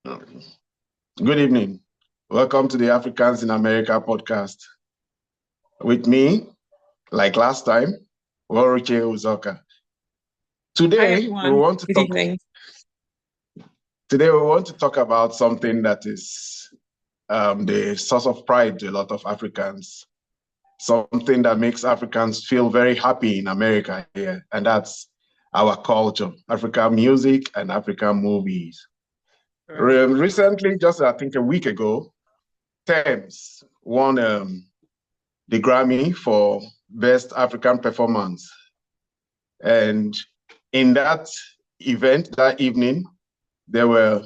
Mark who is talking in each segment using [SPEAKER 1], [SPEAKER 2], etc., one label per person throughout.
[SPEAKER 1] Good evening. Welcome to the Africans in America podcast. With me, like last time, Waruche Uzoka.
[SPEAKER 2] Hi,
[SPEAKER 1] Today we
[SPEAKER 2] everyone.
[SPEAKER 1] want to
[SPEAKER 2] Good
[SPEAKER 1] talk.
[SPEAKER 2] evening.
[SPEAKER 1] Today we want to talk about something that is the source of pride to a lot of Africans. Something that makes Africans feel very happy in America here, and that's our culture, African music and African movies.
[SPEAKER 2] Right.
[SPEAKER 1] Recently, just I think a week ago, Tems won the Grammy for Best African Performance. And in that event, that evening, there were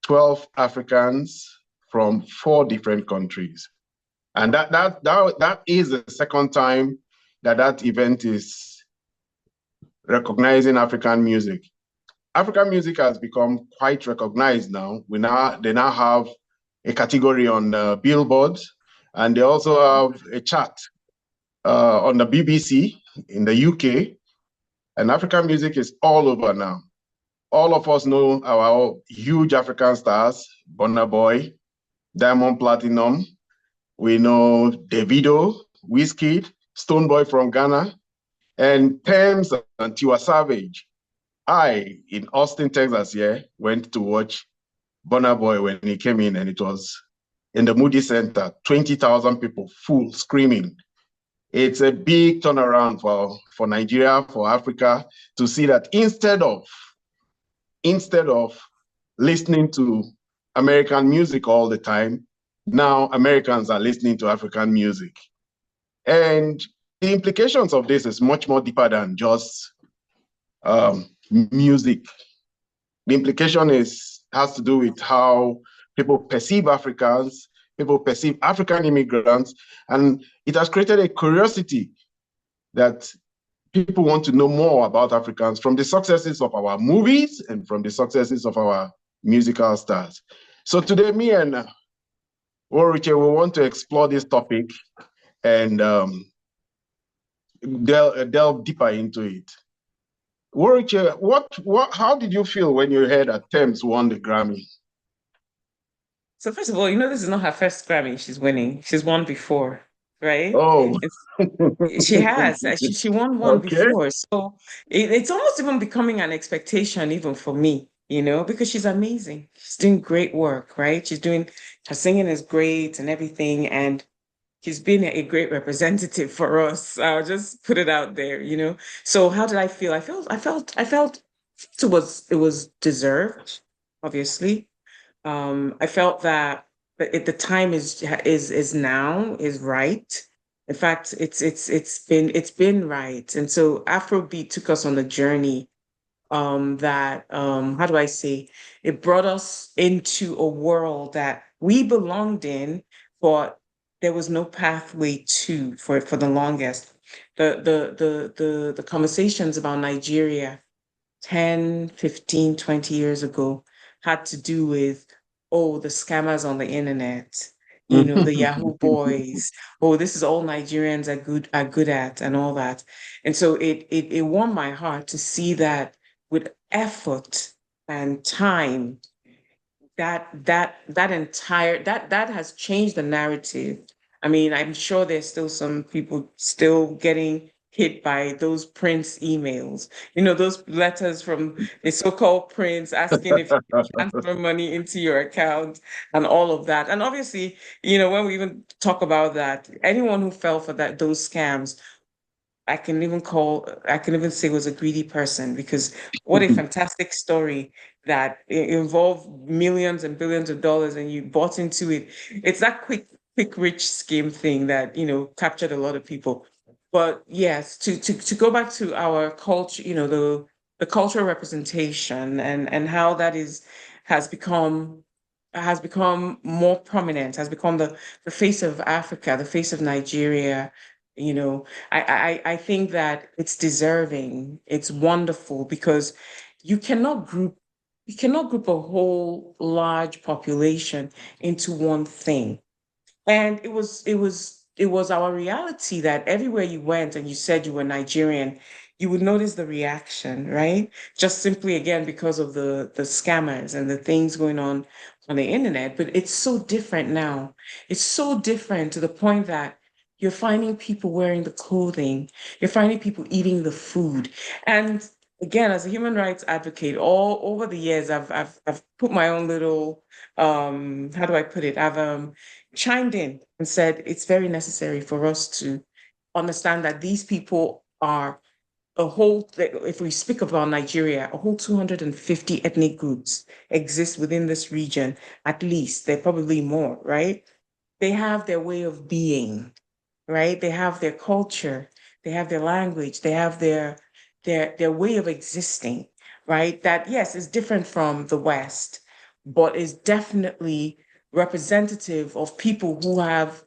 [SPEAKER 1] 12 Africans from 4 different countries. And that is the second time that event is recognizing African music. African music has become quite recognized now. They now have a category on Billboard, and they also have a chart on the BBC in the UK, and African music is all over now. All of us know our huge African stars, Burna Boy, Diamond Platinum. We know Davido, Wizkid, Stonebwoy from Ghana, and Tems and Tiwa Savage. I, in Austin, Texas, went to watch Burna Boy when he came in, and it was in the Moody Center, 20,000 people, full, screaming. It's a big turnaround for Nigeria, for Africa, to see that instead of listening to American music all the time, now Americans are listening to African music. And the implications of this is much more deeper than just music. The implication has to do with how people perceive Africans, people perceive African immigrants, and it has created a curiosity that people want to know more about Africans from the successes of our movies and from the successes of our musical stars. So today, me and Waruche, we want to explore this topic and delve deeper into it. Waruche, how did you feel when you heard that Tems won the Grammy?
[SPEAKER 2] So first of all, this is not her first Grammy she's winning. She's won before, right?
[SPEAKER 1] Oh,
[SPEAKER 2] She has. She won one
[SPEAKER 1] okay.
[SPEAKER 2] before. So it's almost even becoming an expectation even for me, because she's amazing. She's doing great work, right? Her singing is great and everything. And she's been a great representative for us. I'll just put it out there. So how did I feel? I felt it was deserved, obviously. I felt that the time is now, is right. In fact, it's been right. And so Afrobeat took us on a journey that how do I say, it brought us into a world that we belonged in, but there was no pathway to for the longest. The conversations about Nigeria 10, 15, 20 years ago had to do with, oh, the scammers on the internet, the Yahoo boys. Oh, this is all Nigerians are good at and all that. And so it warmed my heart to see that with effort and time, that has changed the narrative. I mean, I'm sure there's still some people still getting hit by those Prince emails, those letters from the so-called Prince asking if you can transfer money into your account and all of that. And obviously, when we even talk about that, anyone who fell for those scams, I can even say was a greedy person, because what a fantastic story that involved millions and billions of dollars and you bought into it. It's that quick rich scheme thing that, captured a lot of people. But yes, to go back to our culture, the cultural representation and how that has become more prominent, has become the face of Africa, the face of Nigeria. You know, I think that it's deserving. It's wonderful because you cannot group you cannot group a whole large population into one thing. And it was our reality that everywhere you went and you said you were Nigerian, you would notice the reaction, right? Just simply again because of the scammers and the things going on the internet. But it's so different now. It's so different to the point that you're finding people wearing the clothing, you're finding people eating the food. And again, as a human rights advocate, all over the years, I've put my own little how do I put it? I've chimed in and said it's very necessary for us to understand that these people are a whole, if we speak about Nigeria, a whole 250 ethnic groups exist within this region, at least. They're probably more, right? They have their way of being, right? They have their culture, they have their language, they have their way of existing, right? That yes, is different from the West, but is definitely representative of people who have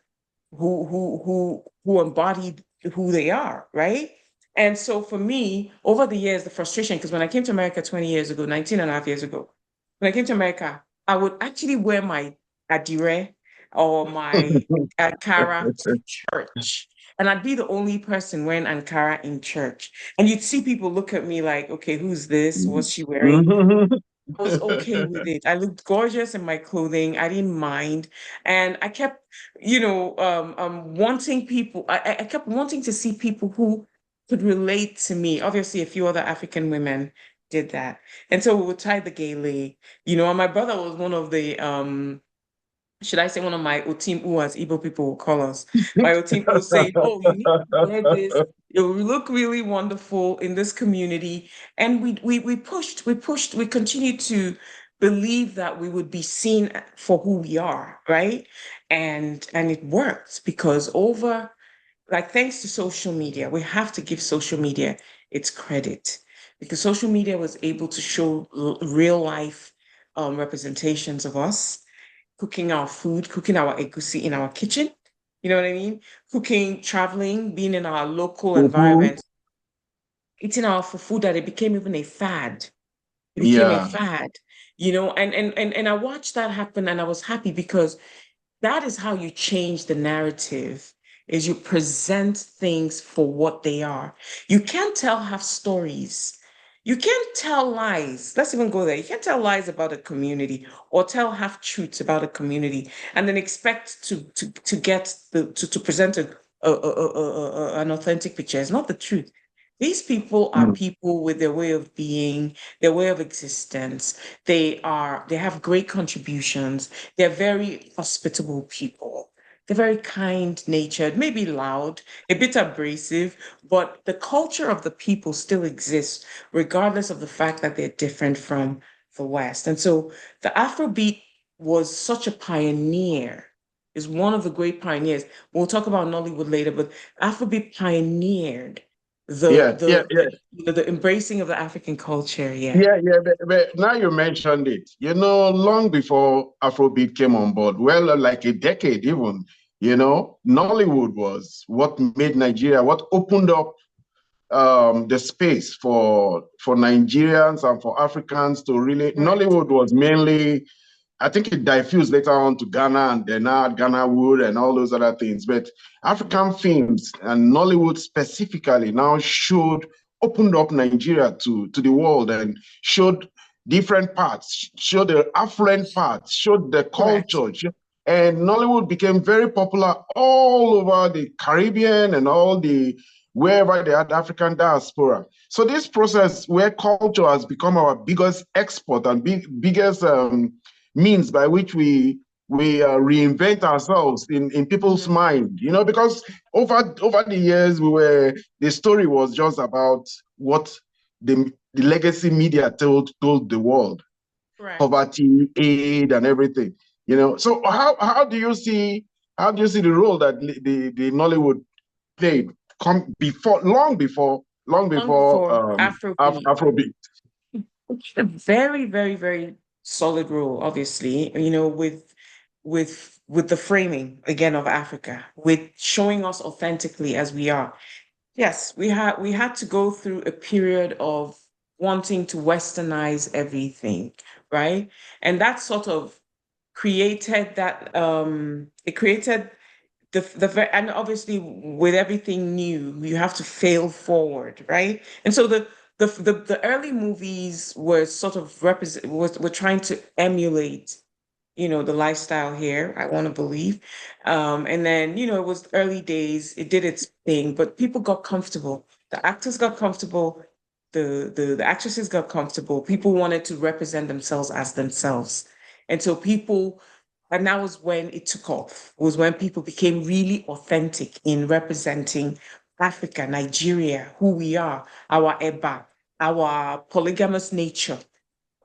[SPEAKER 2] who embodied who they are, right? And so for me, over the years, the frustration, because when I came to America 20 years ago, 19 and a half years ago, when I came to America, I would actually wear my adire or my Ankara to church. And I'd be the only person wearing Ankara in church. And you'd see people look at me like, okay, who's this? What's she wearing? I was okay with it. I looked gorgeous in my clothing. I didn't mind. And I kept, wanting people, I kept wanting to see people who could relate to me. Obviously, a few other African women did that. And so we would tie the gaily, and my brother was one of the should I say one of my Otim as Igbo people will call us. My Otim will say, oh, you need to wear this. It will look really wonderful in this community. And we pushed, we continued to believe that we would be seen for who we are, right? And it worked because thanks to social media, we have to give social media its credit because social media was able to show real life representations of us cooking our food, cooking our egusi in our kitchen. You know what I mean? Cooking, traveling, being in our local
[SPEAKER 1] Mhm.
[SPEAKER 2] environment, eating our food that it became even a fad. It became a
[SPEAKER 1] Yeah.
[SPEAKER 2] fad, and I watched that happen and I was happy because that is how you change the narrative is you present things for what they are. You can't tell half stories. You can't tell lies. Let's even go there. You can't tell lies about a community or tell half truths about a community and then expect to get to present an authentic picture. It's not the truth. These people are
[SPEAKER 1] Mm.
[SPEAKER 2] people with their way of being, their way of existence. They have great contributions. They're very hospitable people. They're very kind natured, maybe loud, a bit abrasive, but the culture of the people still exists, regardless of the fact that they're different from the West. And so the Afrobeat was such a pioneer, is one of the great pioneers. We'll talk about Nollywood later, but Afrobeat pioneered the
[SPEAKER 1] Yeah, yeah,
[SPEAKER 2] the
[SPEAKER 1] yeah,
[SPEAKER 2] the, the embracing of the African culture. Yeah.
[SPEAKER 1] yeah. But now you mentioned it. Long before Afrobeat came on board, well, like a decade even, Nollywood was what made Nigeria, what opened up the space for Nigerians and for Africans to really.
[SPEAKER 2] Correct.
[SPEAKER 1] Nollywood was mainly, I think it diffused later on to Ghana and then now Ghana Wood and all those other things. But African films and Nollywood specifically now opened up Nigeria to the world and showed different parts, showed the affluent parts, showed the
[SPEAKER 2] Correct.
[SPEAKER 1] culture. And Nollywood became very popular all over the Caribbean and all the wherever they had African diaspora. So this process where culture has become our biggest export and biggest means by which we reinvent ourselves in people's
[SPEAKER 2] Mhm.
[SPEAKER 1] mind, because over the years the story was just about what the legacy media told the world,
[SPEAKER 2] Correct.
[SPEAKER 1] poverty, aid, and everything. So how do you see the role that the Nollywood played come before long
[SPEAKER 2] Long
[SPEAKER 1] before
[SPEAKER 2] before Afrobeat.
[SPEAKER 1] Afrobeat?
[SPEAKER 2] A very, very, very solid role, obviously, with the framing again of Africa, with showing us authentically as we are. Yes, we had to go through a period of wanting to westernize everything, right? And that sort of created that it created and obviously with everything new, you have to fail forward, right? And so the early movies were sort of were trying to emulate, the lifestyle here, I want to believe. And then, it was early days, it did its thing, but people got comfortable. The actors got comfortable, the actresses got comfortable. People wanted to represent themselves as themselves. And so and that was when it took off, was when people became really authentic in representing Africa, Nigeria, who we are, our Eba, our polygamous nature.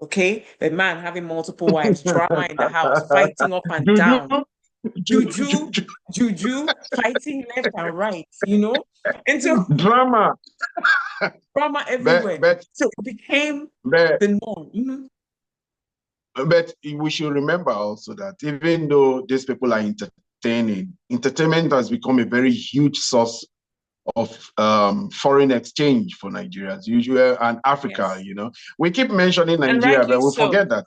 [SPEAKER 2] Okay, the man having multiple wives, drama in the house, fighting up and
[SPEAKER 1] Juju,
[SPEAKER 2] down, juju, juju, fighting left and right, and so
[SPEAKER 1] drama.
[SPEAKER 2] drama
[SPEAKER 1] But,
[SPEAKER 2] everywhere.
[SPEAKER 1] but,
[SPEAKER 2] So it became
[SPEAKER 1] but,
[SPEAKER 2] the norm. Mhm.
[SPEAKER 1] but we should remember also that even though these people are entertaining, entertainment has become a very huge source of foreign exchange for Nigerians, usually, and Africa.
[SPEAKER 2] Yes,
[SPEAKER 1] We keep mentioning
[SPEAKER 2] and
[SPEAKER 1] Nigeria,
[SPEAKER 2] rightly
[SPEAKER 1] but we
[SPEAKER 2] so.
[SPEAKER 1] forget that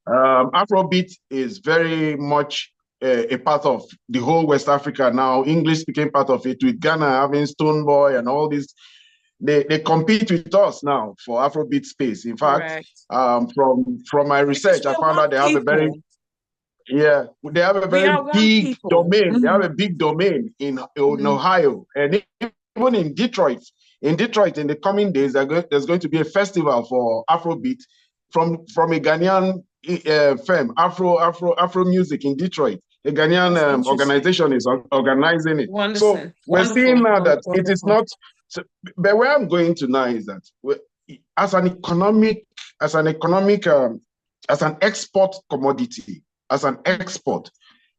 [SPEAKER 1] Afrobeat is very much a part of the whole West Africa now. English speaking part of it, with Ghana having Stone Boy and all this. They compete with us now for Afrobeat space. In fact,
[SPEAKER 2] Correct.
[SPEAKER 1] from my
[SPEAKER 2] Because
[SPEAKER 1] research, I
[SPEAKER 2] we're
[SPEAKER 1] found
[SPEAKER 2] one
[SPEAKER 1] out they have a very,
[SPEAKER 2] people.
[SPEAKER 1] yeah, they have a
[SPEAKER 2] We
[SPEAKER 1] very
[SPEAKER 2] are one
[SPEAKER 1] big
[SPEAKER 2] people.
[SPEAKER 1] domain. They have
[SPEAKER 2] Mhm,
[SPEAKER 1] a big domain in
[SPEAKER 2] mhm.
[SPEAKER 1] Ohio, and even in Detroit. In Detroit, in the coming days, there's going to be a festival for Afrobeat from a Ghanaian firm, Afro Music in Detroit. A Ghanaian
[SPEAKER 2] That's interesting.
[SPEAKER 1] organization is organizing it. So
[SPEAKER 2] Wonderful.
[SPEAKER 1] we're seeing
[SPEAKER 2] Wonderful.
[SPEAKER 1] now that it is
[SPEAKER 2] Wonderful.
[SPEAKER 1] not. So, but where I'm going to now is that as an economic, as an economic, as an export commodity, as an
[SPEAKER 2] Mhm.
[SPEAKER 1] export,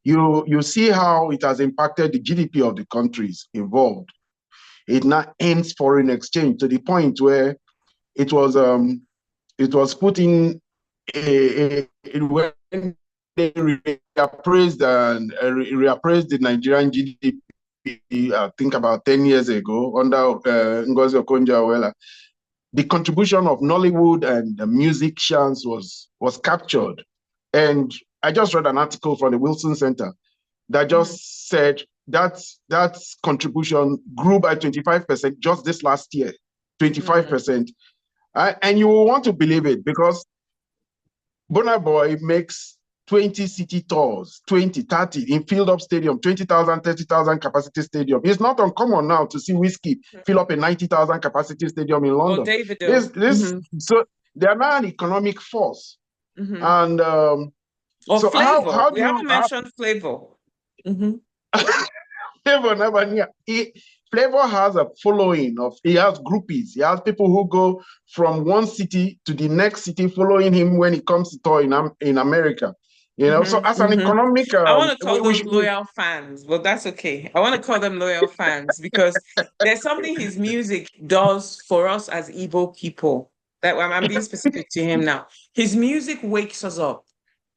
[SPEAKER 1] you see how it has impacted the GDP of the countries involved. It now ends foreign exchange to the point where it was um it was put in when they reappraised the Nigerian GDP, I think about 10 years ago under Ngozi Okonjo-Iweala. The contribution of Nollywood and the musicians was captured. And I just read an article from the Wilson Center that
[SPEAKER 2] Mhm.
[SPEAKER 1] just said that contribution grew by 25% just this last year.
[SPEAKER 2] Mm.
[SPEAKER 1] 25%. And you will want to believe it because Burna Boy makes 20 city tours, 20, 30 in filled up stadium, 20,000, 30,000 capacity stadium. It's not uncommon now to see Whiskey fill up a 90,000 capacity stadium in
[SPEAKER 2] Or
[SPEAKER 1] London.
[SPEAKER 2] Davido. Hmm.
[SPEAKER 1] So they are now an economic force.
[SPEAKER 2] Hmm.
[SPEAKER 1] And
[SPEAKER 2] Or
[SPEAKER 1] so
[SPEAKER 2] Flavor.
[SPEAKER 1] how
[SPEAKER 2] We
[SPEAKER 1] do you,
[SPEAKER 2] haven't mentioned Flavor. Hmm.
[SPEAKER 1] Flavor never knew. Flavor has a following of, he has groupies. He has people who go from one city to the next city following him when he comes to tour in America. So
[SPEAKER 2] Hmm.
[SPEAKER 1] as an
[SPEAKER 2] Hmm.
[SPEAKER 1] economic,
[SPEAKER 2] I want to call
[SPEAKER 1] we
[SPEAKER 2] those
[SPEAKER 1] should,
[SPEAKER 2] loyal fans, but that's okay. I want to call them loyal fans because there's something his music does for us as Igbo people. That I'm being specific to him now. His music wakes us up.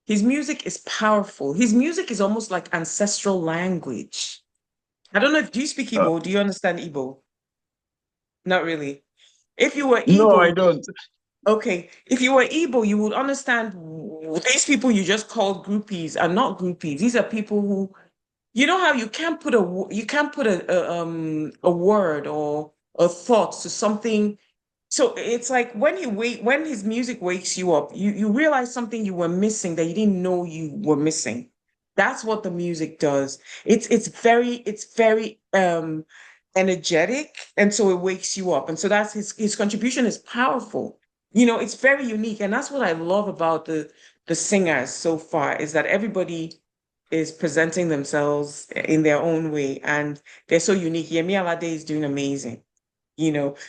[SPEAKER 2] His music is powerful. His music is almost like ancestral language. I don't know if do you speak Igbo? Do you understand Igbo? Not really. If you were
[SPEAKER 1] no, I
[SPEAKER 2] Igbo,
[SPEAKER 1] don't.
[SPEAKER 2] okay, if you were Igbo, you would understand these people you just called groupies are not groupies. These are people who, you know how you can't put a word or a thought to something. So it's like when his music wakes you up, you realize something you were missing that you didn't know you were missing. That's what the music does. It's very energetic, and so it wakes you up. And so that's his contribution is powerful. It's very unique, and that's what I love about the singers so far is that everybody is presenting themselves in their own way, and they're so unique. Yemi Alade is doing amazing.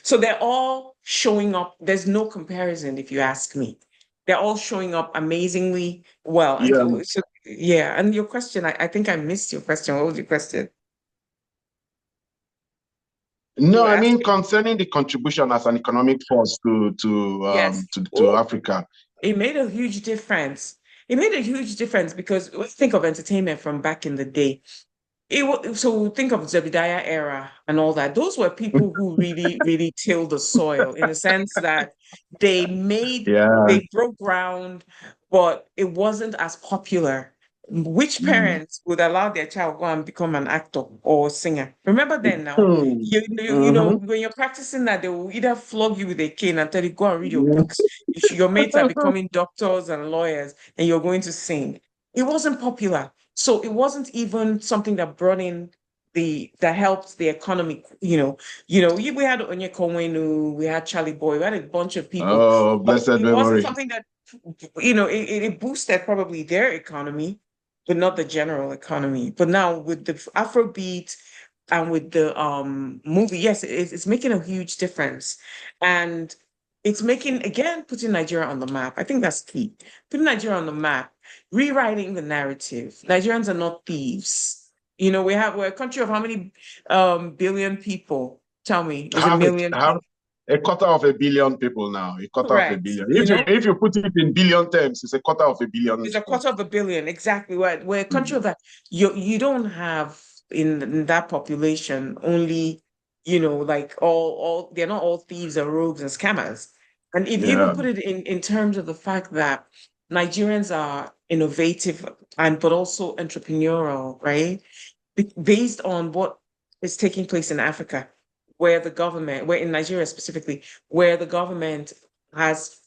[SPEAKER 2] So they're all showing up. There's no comparison, if you ask me. They're all showing up amazingly well. And
[SPEAKER 1] Yeah.
[SPEAKER 2] so, yeah. And your question, I think I missed your question. What was your question? You
[SPEAKER 1] No,
[SPEAKER 2] were
[SPEAKER 1] I mean
[SPEAKER 2] asking.
[SPEAKER 1] concerning the contribution as an economic force
[SPEAKER 2] Yes.
[SPEAKER 1] to
[SPEAKER 2] Oh,
[SPEAKER 1] Africa.
[SPEAKER 2] it made a huge difference. It made a huge difference because let's think of entertainment from back in the day. So think of Zebediah era and all that. Those were people who really, really tilled the soil in the sense that they
[SPEAKER 1] Yeah.
[SPEAKER 2] broke ground, but it wasn't as popular. Which parents would allow their child go and become an actor or singer? Remember then now, you know, when you're practicing that, they will either flog you with a cane and tell you, go and read your books. Your mates are becoming doctors and lawyers, and you're going to sing. It wasn't popular. So it wasn't even something that brought in that helped the economy, we had Onye Konwenu, we had Charlie Boy, we had a bunch of people.
[SPEAKER 1] Oh,
[SPEAKER 2] But
[SPEAKER 1] blessed
[SPEAKER 2] it wasn't
[SPEAKER 1] memory.
[SPEAKER 2] something that, it boosted probably their economy, but not the general economy. But now with the Afrobeat and with the movie, yes, it's making a huge difference. And it's putting Nigeria on the map. I think that's key. Putting Nigeria on the map, rewriting the narrative. Nigerians are not thieves. We're a country of how many billion people? Tell me, is a million people?
[SPEAKER 1] A quarter of a billion people now. A quarter of a
[SPEAKER 2] Correct.
[SPEAKER 1] billion. If you put it in billion terms, it's a quarter of a billion.
[SPEAKER 2] It's a quarter of a billion, exactly. We're a country of that. You don't have in that population only, like all they're not all thieves or rogues and scammers. And if you even put it in terms of the fact that Nigerians are innovative but also entrepreneurial, right? Based on what is taking place in Africa, where in Nigeria specifically, where the government has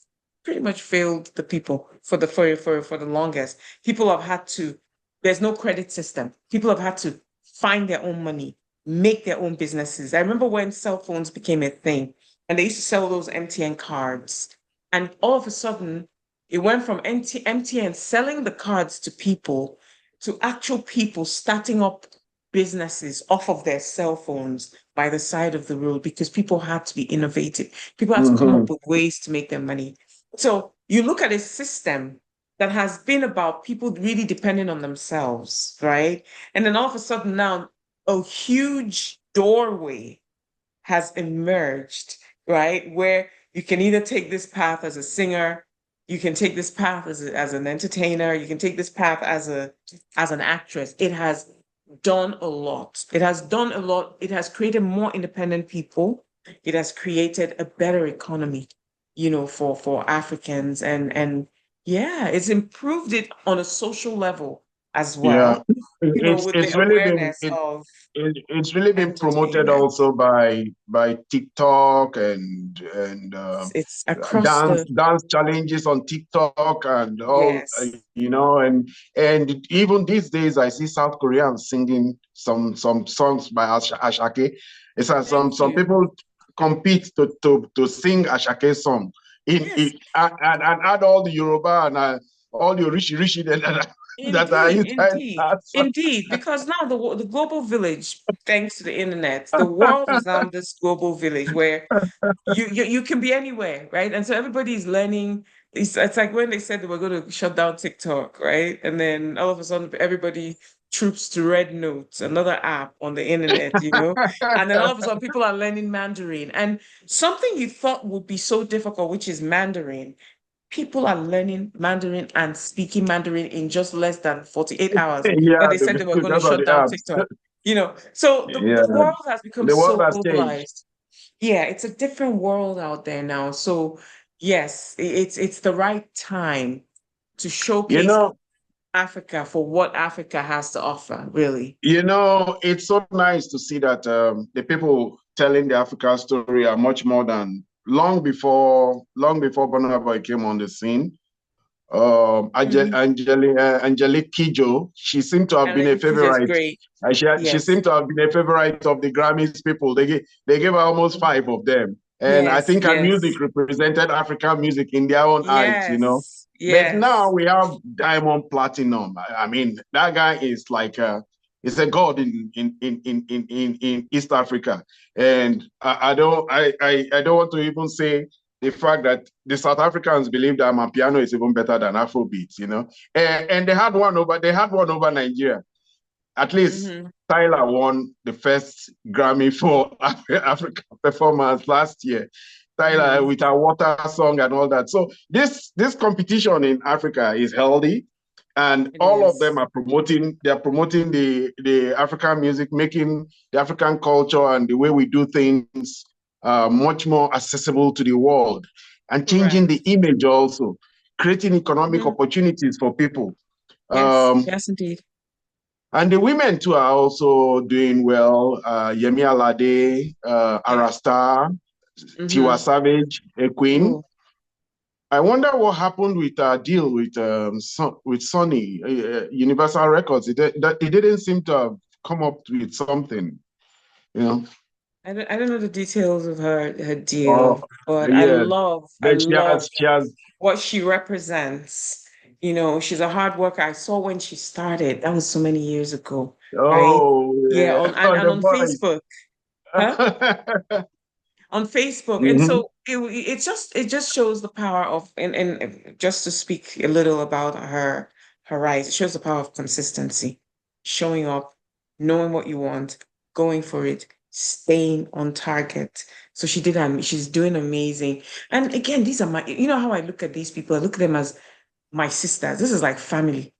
[SPEAKER 2] pretty much failed the people for the longest. People have had to, there's no credit system. People have had to find their own money, make their own businesses. I remember when cell phones became a thing and they used to sell those MTN cards. And all of a sudden, it went from MTN selling the cards to people to actual people starting up businesses off of their cell phones by the side of the road because people had to be innovative. People had to come up with ways to make their money. So you look at a system that has been about people really depending on themselves, right? And then all of a sudden now a huge doorway has emerged, right? Where you can either take this path as a singer, you can take this path as an entertainer, you can take this path as an actress. It has done a lot. It has done a lot. It has created more independent people. It has created a better economy, for Africans. And yeah, it's improved it on a social level as well, with the
[SPEAKER 1] It's really been
[SPEAKER 2] awareness of
[SPEAKER 1] it's really been promoted
[SPEAKER 2] entertainment.
[SPEAKER 1] also by TikTok and
[SPEAKER 2] It's across the,
[SPEAKER 1] dance challenges on TikTok and all
[SPEAKER 2] yes.
[SPEAKER 1] and even these days I see South Koreans singing some songs by Ashake. It's some
[SPEAKER 2] Thank you.
[SPEAKER 1] people compete to sing Ashake song
[SPEAKER 2] Yes,
[SPEAKER 1] and add all the Yoruba and all the rishi that are
[SPEAKER 2] indeed,
[SPEAKER 1] inside
[SPEAKER 2] indeed,
[SPEAKER 1] that song.
[SPEAKER 2] indeed. Because now the global village, thanks to the internet, the world is now this global village where you can be anywhere, right? And so everybody's learning. It's like when they said they were going to shut down TikTok, right? And then all of a sudden everybody troops to Red Note, another app on the internet. And then all of a sudden people are learning Mandarin. And something you thought would be so difficult, which is Mandarin, people are learning Mandarin and speaking Mandarin in just less than 48 hours when
[SPEAKER 1] Yeah,
[SPEAKER 2] they said they were going to
[SPEAKER 1] because of
[SPEAKER 2] shut
[SPEAKER 1] the
[SPEAKER 2] down
[SPEAKER 1] apps.
[SPEAKER 2] TikTok. So the
[SPEAKER 1] Yeah,
[SPEAKER 2] world has become
[SPEAKER 1] the world
[SPEAKER 2] so
[SPEAKER 1] has changed.
[SPEAKER 2] globalized. Yeah, it's a different world out there now. So yes, it's the right time to
[SPEAKER 1] You
[SPEAKER 2] showcase
[SPEAKER 1] know,
[SPEAKER 2] Africa for what Africa has to offer, really.
[SPEAKER 1] it's so nice to see that the people telling the African story are much more than long before Burna Boy came on the scene.
[SPEAKER 2] Mhm.
[SPEAKER 1] Angelique Kidjo, she seemed to have
[SPEAKER 2] And
[SPEAKER 1] been a
[SPEAKER 2] Kijo is
[SPEAKER 1] favorite.
[SPEAKER 2] great.
[SPEAKER 1] She
[SPEAKER 2] Yes.
[SPEAKER 1] seemed to have been a favorite of the Grammys people. They gave her almost five of them. And I
[SPEAKER 2] Yes,
[SPEAKER 1] think her
[SPEAKER 2] yes,
[SPEAKER 1] music represented African music in their own eyes.
[SPEAKER 2] yes,
[SPEAKER 1] But now
[SPEAKER 2] yes.
[SPEAKER 1] we have Diamond Platinum. I mean, that guy is like is a god in East Africa. And I don't want to even say the fact that the South Africans believe that Amamapiano is even better than Afrobeats. And they had one over Nigeria. At least
[SPEAKER 2] Hmm.
[SPEAKER 1] Tyla won the first Grammy for African performance last year. Tyla
[SPEAKER 2] Hmm.
[SPEAKER 1] with her water song and all that. So this competition in Africa is healthy, and
[SPEAKER 2] It
[SPEAKER 1] all of them
[SPEAKER 2] is.
[SPEAKER 1] are promoting. They are promoting the African music, making the African culture and the way we do things much more accessible to the world, and changing the
[SPEAKER 2] Correct.
[SPEAKER 1] image also, creating economic
[SPEAKER 2] Hmm.
[SPEAKER 1] opportunities for people.
[SPEAKER 2] Yes, yes, indeed.
[SPEAKER 1] And the women too are also doing well. Yemi Alade,
[SPEAKER 2] Yeah.
[SPEAKER 1] Arasta, Tiwa
[SPEAKER 2] Mm-hmm.
[SPEAKER 1] Savage, a queen.
[SPEAKER 2] Oh,
[SPEAKER 1] I wonder what happened with our deal with Sony, Universal Records. It didn't seem to have come up with something, you know.
[SPEAKER 2] I don't know the details of her
[SPEAKER 1] Oh,
[SPEAKER 2] deal, but
[SPEAKER 1] yeah.
[SPEAKER 2] I
[SPEAKER 1] But
[SPEAKER 2] love
[SPEAKER 1] she has.
[SPEAKER 2] what she represents. You know, she's a hard worker. I saw when she started. That was so many years ago, right?
[SPEAKER 1] Oh,
[SPEAKER 2] Yeah,
[SPEAKER 1] yeah. On
[SPEAKER 2] and
[SPEAKER 1] the
[SPEAKER 2] on
[SPEAKER 1] voice.
[SPEAKER 2] Facebook, huh? On Facebook. And
[SPEAKER 1] Hmm.
[SPEAKER 2] so it just shows the power of and just to speak a little about her rise, it shows the power of consistency, showing up, knowing what you want, going for it, staying on target. So she did, she's doing amazing. And again, these are my, you know how I look at these people, I look at them as my sisters. This is like family.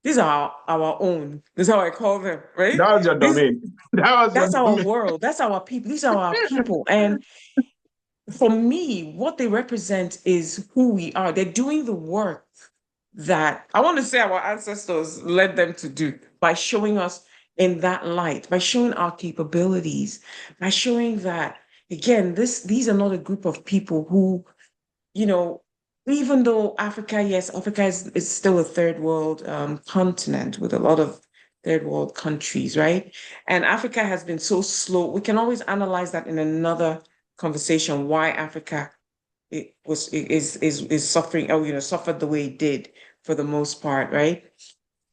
[SPEAKER 2] These are our own. This is how I call them, right?
[SPEAKER 1] That was your
[SPEAKER 2] This
[SPEAKER 1] domain. That was your
[SPEAKER 2] that's our
[SPEAKER 1] domain.
[SPEAKER 2] world. That's our people. These are our people. And for me, what they represent is who we are. They're doing the work that I want to say our ancestors led them to do by showing us in that light, by showing our capabilities, by showing that again, these are not a group of people who, you know, even though Africa, yes, Africa is still a third world continent with a lot of third world countries, right? And Africa has been so slow. We can always analyze that in another conversation, why Africa is suffering, or suffered the way it did for the most part, right?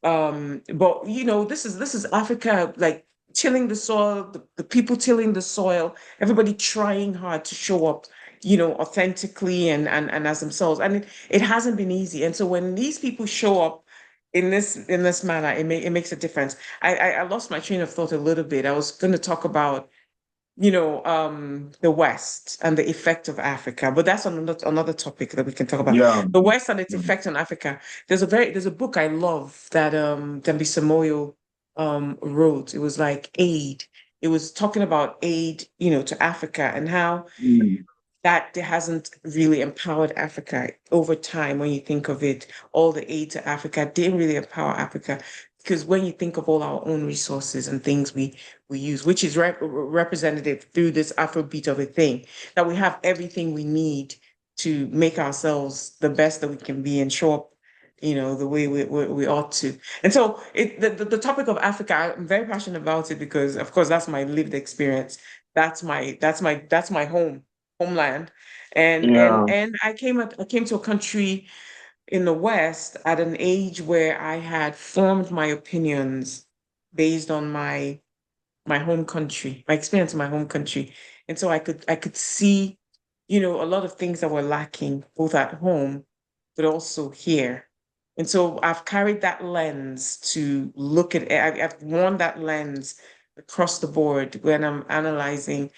[SPEAKER 2] But this is Africa, like tilling the soil, the people tilling the soil, everybody trying hard to show up, authentically and as themselves. And it hasn't been easy. And so when these people show up in this manner, it makes a difference. I lost my train of thought a little bit. I was going to talk about the West and the effect of Africa, but that's another topic that we can talk about.
[SPEAKER 1] Yeah.
[SPEAKER 2] The West and its effect on Africa. There's a book I love that Dembi Samoyo wrote. It was like aid. It was talking about aid, to Africa and how
[SPEAKER 1] Mm.
[SPEAKER 2] that hasn't really empowered Africa over time. When you think of it, all the aid to Africa didn't really empower Africa, because when you think of all our own resources and things we use, which is representative through this Afrobeat of a thing, that we have everything we need to make ourselves the best that we can be and show up, the way we ought to. And so the topic of Africa, I'm very passionate about it because, of course, that's my lived experience. That's my homeland. And and
[SPEAKER 1] Yeah.
[SPEAKER 2] and I came to a country in the West at an age where I had formed my opinions based on my home country, my experience in my home country. And so I could see, a lot of things that were lacking both at home, but also here. And so I've carried that lens to look at it. I've worn that lens across the board when I'm analyzing,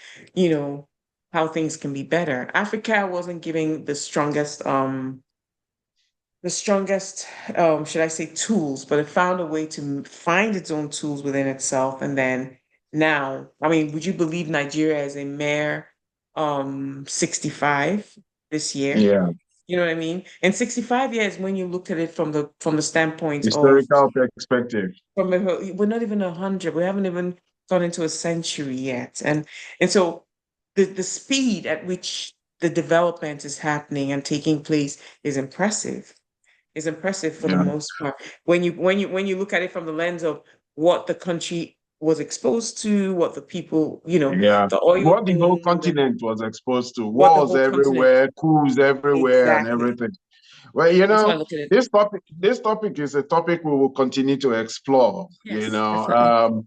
[SPEAKER 2] how things can be better. Africa wasn't giving the strongest, should I say, tools, but it found a way to find its own tools within itself. And then now, I mean, would you believe Nigeria is a mere 65 this year?
[SPEAKER 1] Yeah.
[SPEAKER 2] You know what I mean? And 65 years, when you look at it from the standpoint of
[SPEAKER 1] Historical perspective.
[SPEAKER 2] we're not even 100. We haven't even gone into a century yet. And so the speed at which the development is happening and taking place is impressive for the
[SPEAKER 1] Yeah.
[SPEAKER 2] most part. When you look at it from the lens of what the country was exposed to, what the people,
[SPEAKER 1] Yeah.
[SPEAKER 2] the oil
[SPEAKER 1] What the whole
[SPEAKER 2] boom, and
[SPEAKER 1] continent was exposed to,
[SPEAKER 2] what the
[SPEAKER 1] wars
[SPEAKER 2] whole continent.
[SPEAKER 1] everywhere, coups everywhere, and
[SPEAKER 2] Exactly.
[SPEAKER 1] everything. Well,
[SPEAKER 2] That's why I look at it.
[SPEAKER 1] this topic is a topic we will continue to explore,
[SPEAKER 2] Yes, definitely.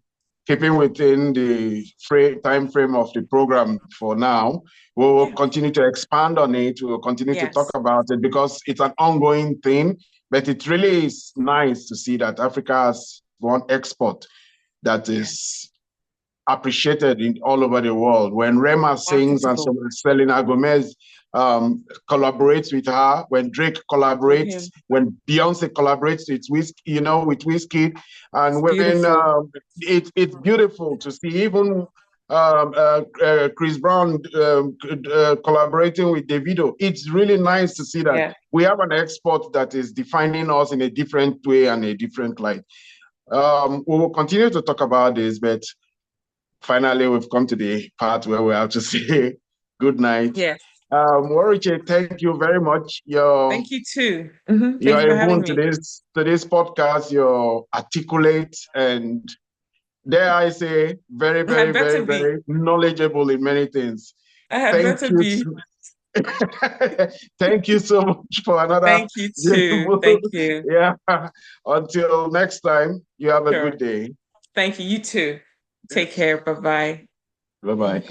[SPEAKER 1] keeping within the time frame of the program for now. We will
[SPEAKER 2] Yeah.
[SPEAKER 1] continue to expand on it. We will continue to talk
[SPEAKER 2] Yes.
[SPEAKER 1] about it because it's an ongoing thing, but it really is nice to see that Africa has one export that
[SPEAKER 2] Yes.
[SPEAKER 1] is appreciated all over the world. When Rema sings and
[SPEAKER 2] Marketable
[SPEAKER 1] Selena Gomez collaborates with her, when Drake
[SPEAKER 2] with
[SPEAKER 1] collaborates,
[SPEAKER 2] him.
[SPEAKER 1] when Beyonce collaborates with with Whiskey,
[SPEAKER 2] It's
[SPEAKER 1] and when
[SPEAKER 2] beautiful.
[SPEAKER 1] it's beautiful to see even Chris Brown collaborating with Davido. It's really nice to see that we have an export that is defining us in a different way and a different light. We will continue to talk about this, but finally we've come to the part where we have to say good night.
[SPEAKER 2] Yes.
[SPEAKER 1] Wariche, thank you very much.
[SPEAKER 2] Thank you too. Thank you
[SPEAKER 1] you're
[SPEAKER 2] for
[SPEAKER 1] a
[SPEAKER 2] having
[SPEAKER 1] boon
[SPEAKER 2] me.
[SPEAKER 1] to this podcast. You're articulate and, dare I say, very, very, very, very knowledgeable in many things.
[SPEAKER 2] I had better be.
[SPEAKER 1] Thank you so much for another.
[SPEAKER 2] Thank you too. Thank you.
[SPEAKER 1] Yeah. Until next time, you have a good day.
[SPEAKER 2] Thank you. You too. Take care. Bye-bye.
[SPEAKER 1] Bye-bye.